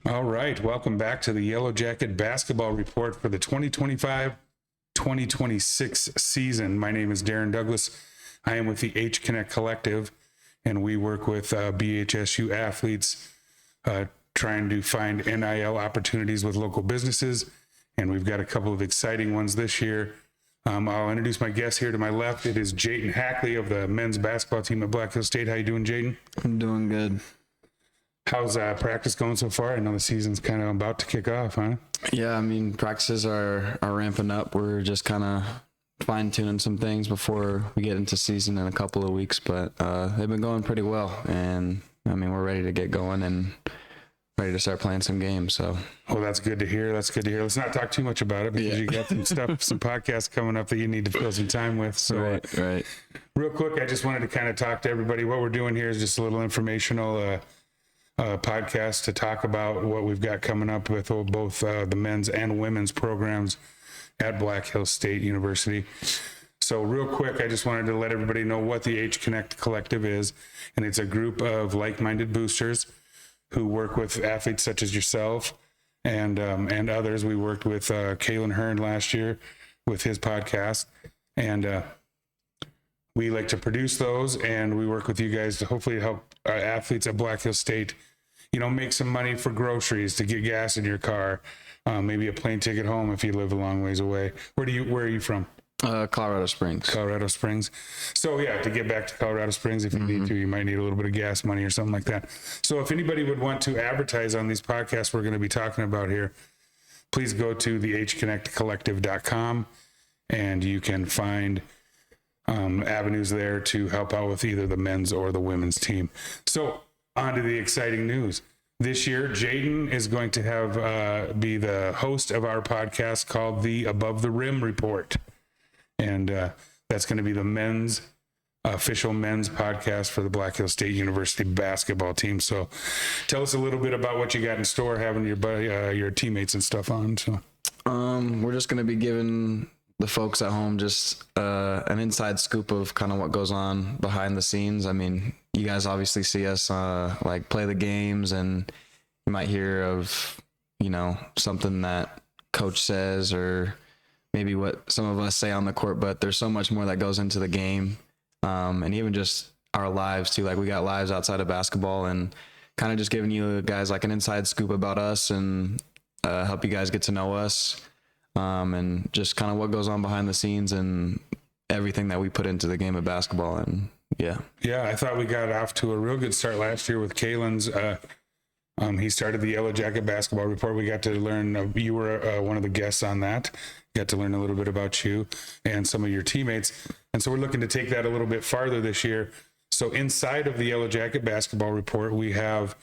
All right, welcome back to the Yellow Jacket Basketball Report for the 2025-2026 season. My name is Darren Douglas. I am with the H Connect Collective, and we work with BHSU athletes trying to find NIL opportunities with local businesses, and we've got a couple of exciting ones this year. I'll introduce my guest here to my left. It is Jaeton Hackley of the men's basketball team at Black Hill State. How you doing, Jaeton? I'm doing good. How's practice going so far? I know the season's kind of about to kick off, huh? Yeah, I mean, practices are ramping up. We're just kind of fine-tuning some things before we get into season in a couple of weeks, but they've been going pretty well, and I mean, we're ready to get going and ready to start playing some games. So, well, that's good to hear. That's good to hear. Let's not talk too much about it because you got some stuff, some podcasts coming up that you need to fill some time with. So, right. Real quick, I just wanted to kind of talk to everybody. What we're doing here is just a little informational podcast to talk about what we've got coming up with both the men's and women's programs at Black Hill State University. So real quick, I just wanted to let everybody know what the H Connect Collective is, and it's a group of like-minded boosters who work with athletes such as yourself and others. We worked with Kalen Hearn last year with his podcast, and we like to produce those, and we work with you guys to hopefully help athletes at Black Hill State, make some money for groceries, to get gas in your car, maybe a plane ticket home if you live a long ways away. Where are you from? Colorado Springs. Colorado Springs. So yeah, to get back to Colorado Springs, if you need to, you might need a little bit of gas money or something like that. So if anybody would want to advertise on these podcasts we're going to be talking about here, please go to the hconnectcollective.com, and you can find avenues there to help out with either the men's or the women's team. So on to the exciting news. This year, Jaeton is going to have be the host of our podcast called the Above the Rim Report. And that's going to be the official men's podcast for the Black Hill State University basketball team. So tell us a little bit about what you got in store, having your teammates and stuff on. So we're just going to be giving the folks at home just an inside scoop of kind of what goes on behind the scenes. I mean, you guys obviously see us play the games, and you might hear of, something that coach says or maybe what some of us say on the court, but there's so much more that goes into the game. And even just our lives too. Like, we got lives outside of basketball, and kind of just giving you guys like an inside scoop about us and help you guys get to know us. And just kind of what goes on behind the scenes and everything that we put into the game of basketball. And yeah, I thought we got off to a real good start last year with Kalen's. He started the Yellow Jacket Basketball Report. We got to learn, you were one of the guests on that. Got to learn a little bit about you and some of your teammates. And so we're looking to take that a little bit farther this year. So inside of the Yellow Jacket Basketball Report, we have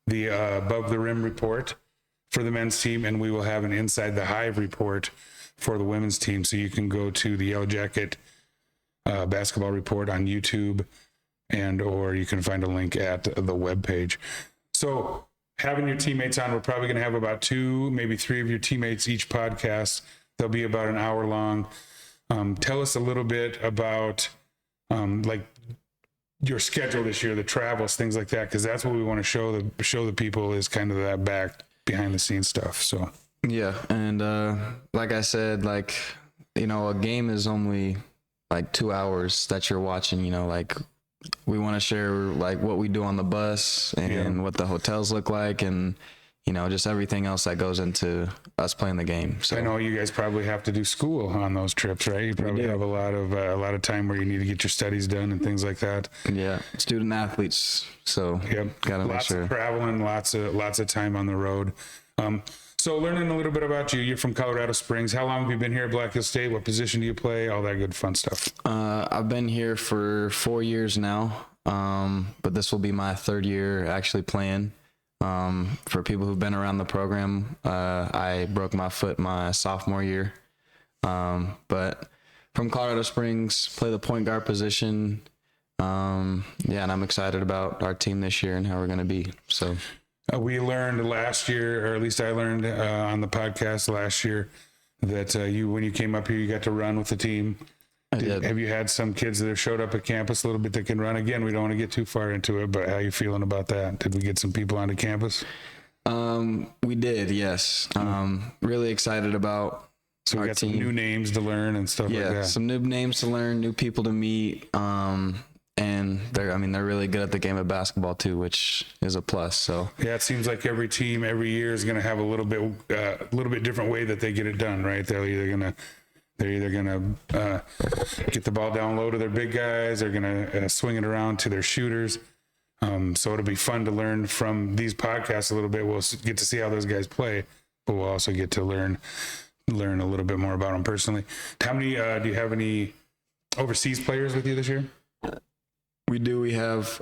the Above the Rim Report for the men's team, and we will have an Inside the Hive report for the women's team. So you can go to the Yellow Jacket Basketball Report on YouTube, or you can find a link at the webpage. So having your teammates on, we're probably going to have about 2, maybe 3 of your teammates each podcast. They'll be about an hour long. Tell us a little bit about your schedule this year, the travels, things like that, because that's what we want to show the people is kind of that back behind the scenes stuff. So yeah, and like I said, a game is only 2 hours that you're watching. We want to share what we do on the bus and what the hotels look like, and just everything else that goes into us playing the game. So I know you guys probably have to do school on those trips, right? You probably have a lot of time where you need to get your studies done and things like that. Yeah, student athletes. So gotta make sure. Lots of traveling, lots of time on the road. So learning a little bit about you. You're from Colorado Springs. How long have you been here at Black Hill State? What position do you play? All that good fun stuff. I've been here for 4 years now, but this will be my 3rd year actually playing. For people who've been around the program, I broke my foot my sophomore year. But from Colorado Springs, play the point guard position. And I'm excited about our team this year and how we're going to be. So we learned last year, or at least I learned on the podcast last year, that when you came up here, you got to run with the team. Have you had some kids that have showed up at campus a little bit that can run? Again, we don't want to get too far into it, but how are you feeling about that? Did we get some people onto campus? We did, yes. Really excited about So we our got team. some new names to learn and stuff like Yeah, that. some new names to learn, new people to meet. And they're really good at the game of basketball too, which is a plus. So Yeah, it seems like every team every year is going to have a little bit different way that they get it done, right? They're either gonna get the ball down low to their big guys, they're gonna swing it around to their shooters. So it'll be fun to learn from these podcasts a little bit. We'll get to see how those guys play, but we'll also get to learn a little bit more about them personally. How many do you have any overseas players with you this year? we do. We have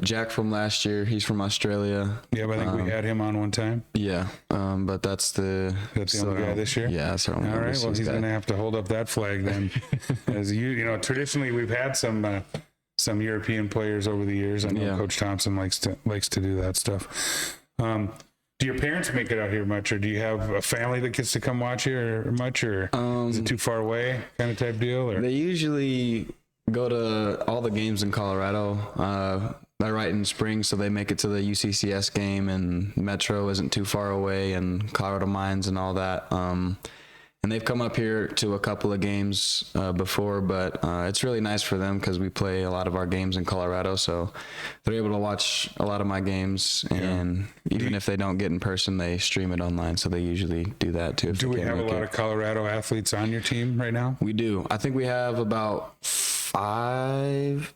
Jack from last year. He's from Australia. Yeah, but I think we had him on one time. Yeah, but that's the only guy this year? Yeah, that's our only All right, well, overseas he's guy. going to have to hold up that flag then. As you know, traditionally we've had some European players over the years. I know Yeah. Coach Thompson likes to do that stuff. Do your parents make it out here much, or do you have a family that gets to come watch you or much, or is it too far away kind of type deal? Or They usually go to all the games in Colorado. They're right in spring, so they make it to the UCCS game, and Metro isn't too far away, and Colorado Mines and all that. And they've come up here to a couple of games before, but it's really nice for them because we play a lot of our games in Colorado, so they're able to watch a lot of my games, and even if they don't get in person, they stream it online, so they usually do that too. do we have a lot of Colorado athletes on your team right now? We do. I think we have about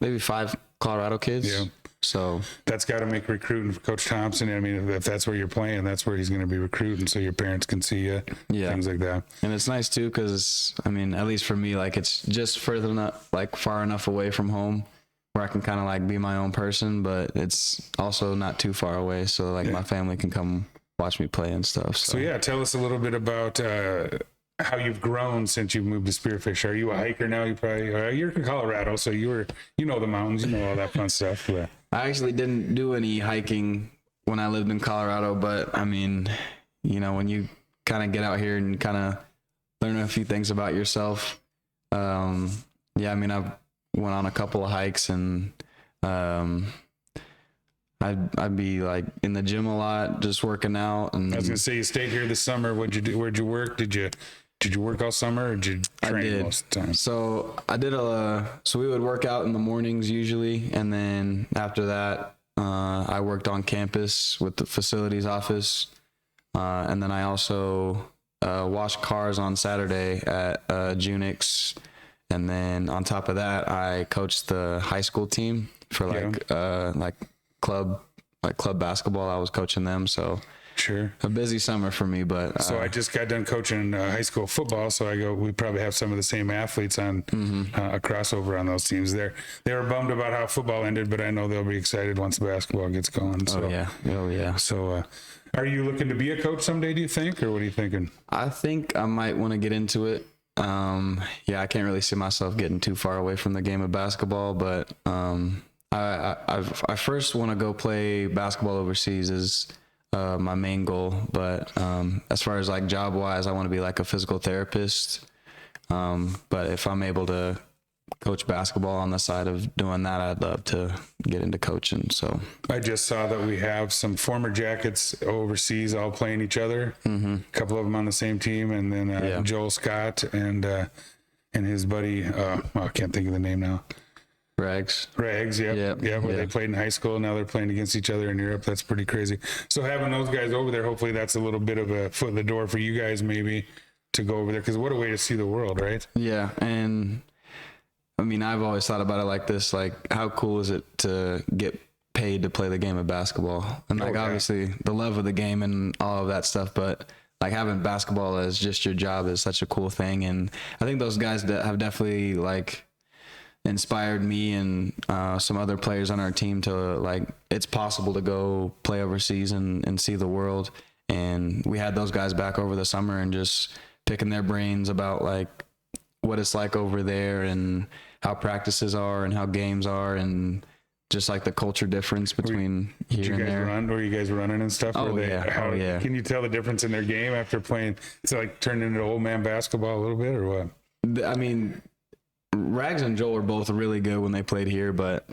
maybe five Colorado kids. Yeah. So That's got to make recruiting for Coach Thompson. I mean, if that's where you're playing, that's where he's going to be recruiting, so your parents can see you, things like that. and it's nice too because I mean, at least for me, like it's just far enough away from home where I can kind of like be my own person, but it's also not too far away, so like my family can come watch me play and stuff. So yeah, tell us a little bit about how you've grown since you've moved to Spearfish. Are you a hiker now? You're in Colorado, so you know the mountains, you know all that fun stuff. But I actually didn't do any hiking when I lived in Colorado, but I mean, you know, when you kind of get out here and kind of learn a few things about yourself, I mean, I went on a couple of hikes, and I'd be like in the gym a lot, just working out. And I was gonna say, you stayed here this summer. What'd you do? Where'd you work? Did you work all summer, or did you train most of the time? So I did so we would work out in the mornings usually, and then after that, I worked on campus with the facilities office, and then I also washed cars on Saturday at Junix, and then on top of that, I coached the high school team for club basketball. I was coaching them, so. Sure. A busy summer for me, but So I just got done coaching high school football, so we probably have some of the same athletes on a crossover on those teams. They were bummed about how football ended, but I know they'll be excited once basketball gets going. So, oh yeah. So, are you looking to be a coach someday? Do you think, or what are you thinking? I think I might want to get into it. I can't really see myself getting too far away from the game of basketball, but I first want to go play basketball overseas is my main goal. But as far as like job wise, I want to be like a physical therapist. But if I'm able to coach basketball on the side of doing that, I'd love to get into coaching. So I just saw that we have some former Jackets overseas all playing each other. A couple of them on the same team, and then Joel Scott and his buddy. I can't think of the name now. Rags, yeah, where they played in high school. Now they're playing against each other in Europe. That's pretty crazy. So having those guys over there, hopefully that's a little bit of a foot in the door for you guys, maybe to go over there. Because what a way to see the world, right? Yeah, and I mean, I've always thought about it like this: like, how cool is it to get paid to play the game of basketball? And like, obviously, the love of the game and all of that stuff, but like having basketball as just your job is such a cool thing. And I think those guys that have definitely like inspired me and some other players on our team to like, it's possible to go play overseas and see the world. And we had those guys back over the summer and just picking their brains about like what it's like over there and how practices are and how games are and just like the culture difference between here and there. Were you guys running and stuff? Yeah. Can you tell the difference in their game after playing? It's like turned into old man basketball a little bit, or what? I mean, Rags and Joel were both really good when they played here, but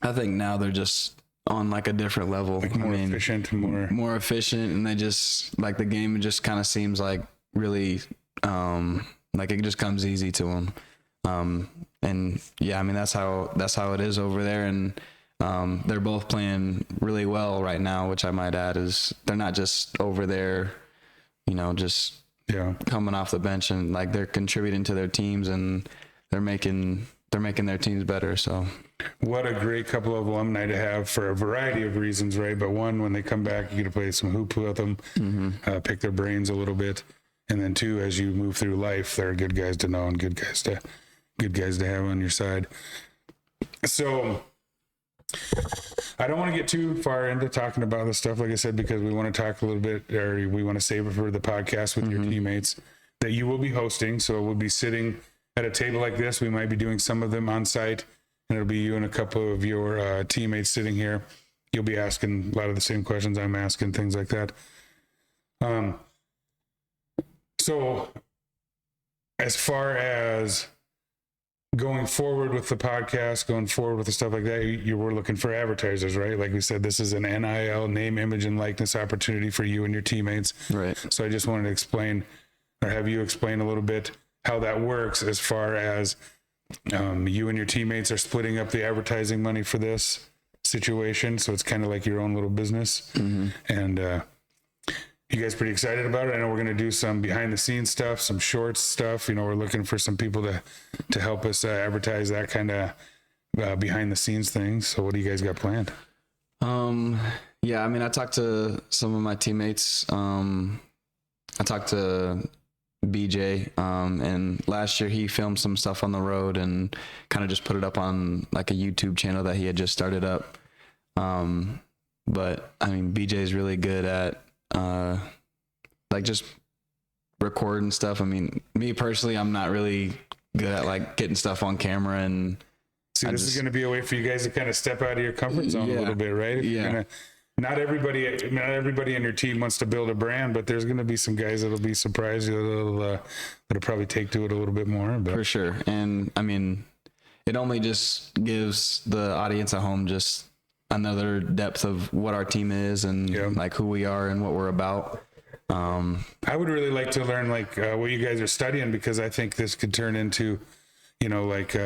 I think now they're just on like a different level. Like more efficient, more efficient, and they just like the game just kind of seems like really like it just comes easy to them. And yeah, I mean that's how it is over there, and they're both playing really well right now, which I might add is they're not just over there, just coming off the bench, and like they're contributing to their teams, and they're making their teams better. So what a great couple of alumni to have for a variety of reasons, right? But one, when they come back, you get to play some hoop with them, pick their brains a little bit, and then two, as you move through life, they're good guys to know and good guys to have on your side. So I don't want to get too far into talking about this stuff, like I said, because we want to talk a little bit, or we want to save it for the podcast with your teammates that you will be hosting. So we'll be sitting at a table like this. We might be doing some of them on site, and it'll be you and a couple of your teammates sitting here. You'll be asking a lot of the same questions I'm asking, things like that. So as far as going forward with the podcast, going forward with the stuff like that, you were looking for advertisers, right? Like we said, this is an NIL, name, image, and likeness opportunity for you and your teammates. Right. So I just wanted to explain, or have you explain a little bit how that works as far as you and your teammates are splitting up the advertising money for this situation. So it's kind of like your own little business. And you guys pretty excited about it? I know we're going to do some behind the scenes stuff, some shorts stuff. We're looking for some people to help us advertise that kind of behind the scenes things. So what do you guys got planned? Yeah, I mean, I talked to some of my teammates. I talked to BJ, and last year he filmed some stuff on the road and kind of just put it up on like a YouTube channel that he had just started up. But I mean, BJ is really good at like just recording stuff. I mean, me personally, I'm not really good at like getting stuff on camera, and see, this is going to be a way for you guys to kind of step out of your comfort zone a little bit, right? If you're gonna, not everybody in your team wants to build a brand, but there's going to be some guys that'll be surprised, that'll probably take to it a little bit more. But. For sure. And I mean, it only just gives the audience at home just another depth of what our team is and like who we are and what we're about. I would really like to learn like what you guys are studying, because I think this could turn into, like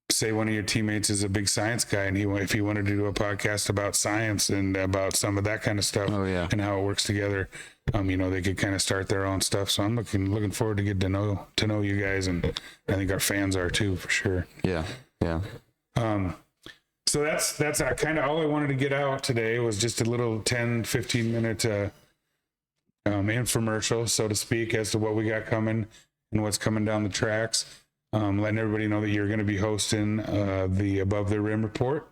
say one of your teammates is a big science guy, and if he wanted to do a podcast about science and about some of that kind of stuff and how it works together, they could kind of start their own stuff. So I'm looking forward to get to know you guys, and I think our fans are too, for sure. Yeah. So that's kind of all I wanted to get out today, was just a little 10-15 minute infomercial, so to speak, as to what we got coming and what's coming down the tracks. Letting everybody know that you're going to be hosting the Above the Rim report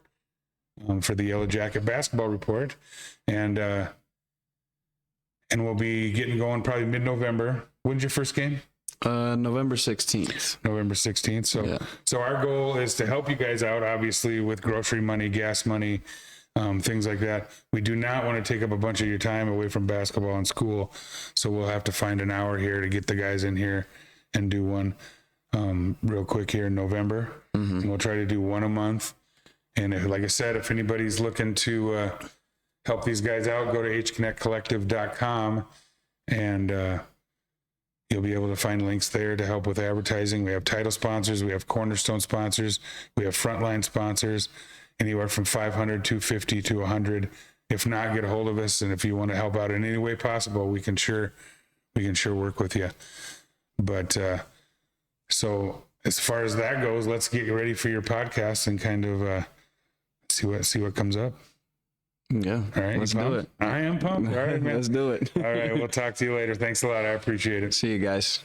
for the Yellow Jacket basketball report, and we'll be getting going probably mid-November. When's your first game? November 16th. November 16th. So our goal is to help you guys out, obviously, with grocery money, gas money, things like that. We do not want to take up a bunch of your time away from basketball and school, so we'll have to find an hour here to get the guys in here and do one real quick here in November. And we'll try to do one a month. And like I said, if anybody's looking to help these guys out, go to hconnectcollective.com, and you'll be able to find links there to help with advertising. We have title sponsors, we have cornerstone sponsors, we have frontline sponsors, anywhere from 500, 250 to 100. If not, get a hold of us, and if you want to help out in any way possible, we can sure work with you. But so as far as that goes, let's get ready for your podcast and kind of see what comes up. Yeah. All right. Let's do it. I am pumped. All right, man. Let's do it. All right. We'll talk to you later. Thanks a lot. I appreciate it. See you guys.